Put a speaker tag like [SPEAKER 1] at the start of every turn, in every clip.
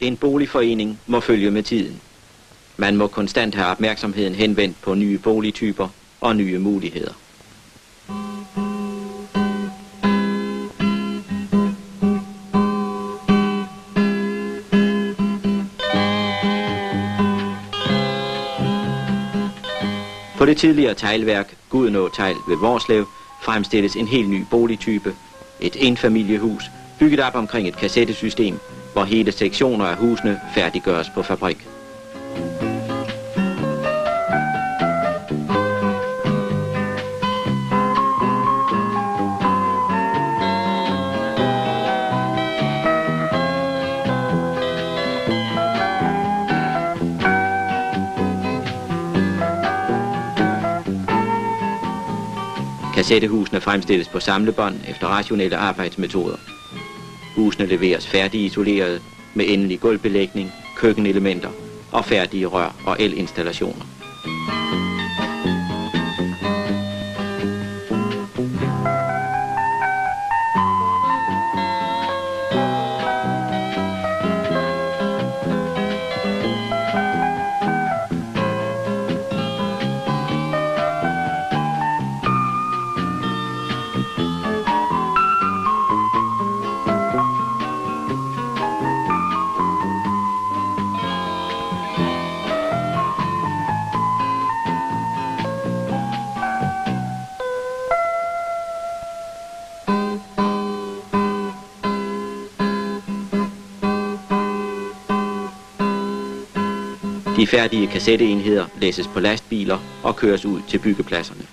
[SPEAKER 1] En boligforening må følge med tiden. Man må konstant have opmærksomheden henvendt på nye boligtyper og nye muligheder. På det tidligere teglværk Gudenå Tegl ved Vorslev fremstilles en helt ny boligtype, et enfamiliehus, bygget op omkring et kassettesystem, hvor hele sektioner af husene færdiggøres på fabrik. Kassettehusene fremstilles på samlebånd efter rationelle arbejdsmetoder. Husene leveres færdigisolerede med endelig gulvbelægning, køkkenelementer og færdige rør- og elinstallationer. De færdige kassetteenheder læsses på lastbiler og køres ud til byggepladserne.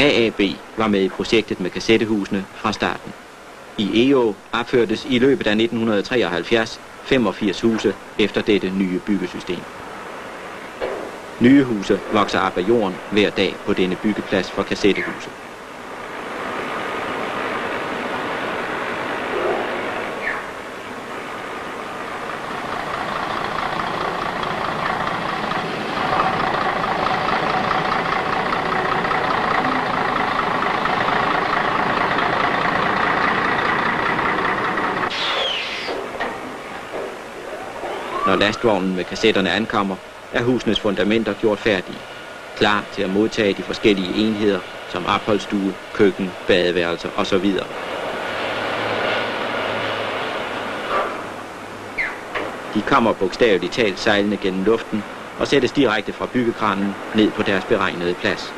[SPEAKER 1] AAB var med i projektet med kassettehusene fra starten. I EO opførtes i løbet af 1973 85 huse efter dette nye byggesystem. Nye huse vokser op af jorden hver dag på denne byggeplads for kassettehuse. Når lastvognen med kassetterne ankommer, er husenes fundamenter gjort færdige, klar til at modtage de forskellige enheder som opholdsstue, køkken, badeværelser osv. De kommer bogstaveligt talt sejlende gennem luften og sættes direkte fra byggekranen ned på deres beregnede plads.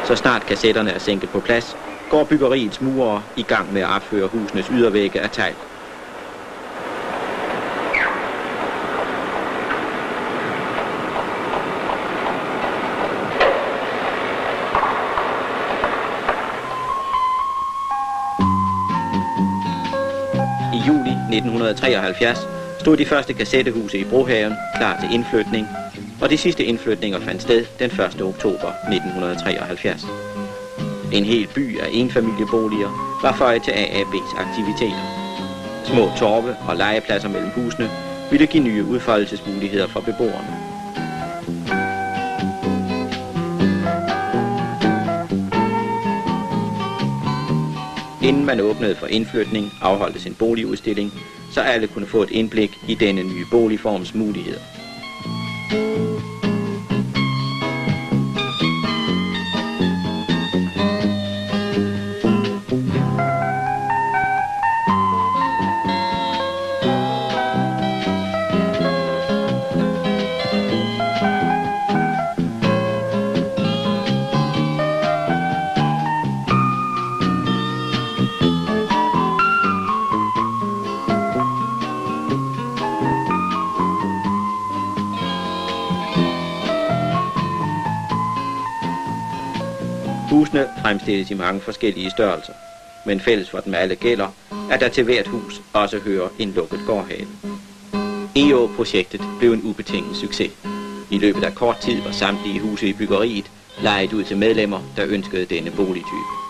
[SPEAKER 1] Så snart kassetterne er sænket på plads, går byggeriets murere i gang med at opføre husenes ydervægge af tegl. I juli 1973 stod de første kassettehuse i Brohaven klar til indflytning, og de sidste indflytninger fandt sted den 1. oktober 1973. En hel by af enfamilieboliger var føjet til AAB's aktiviteter. Små torve og legepladser mellem husene ville give nye udfoldelsesmuligheder for beboerne. Inden man åbnede for indflytning, afholdtes en boligudstilling, så alle kunne få et indblik i denne nye boligforms muligheder. Husene fremstilles i mange forskellige størrelser, men fælles for dem alle gælder, at der til hvert hus også hører en lukket gårdhave. EO-projektet blev en ubetinget succes. I løbet af kort tid var samtlige huse i byggeriet lejet ud til medlemmer, der ønskede denne boligtype.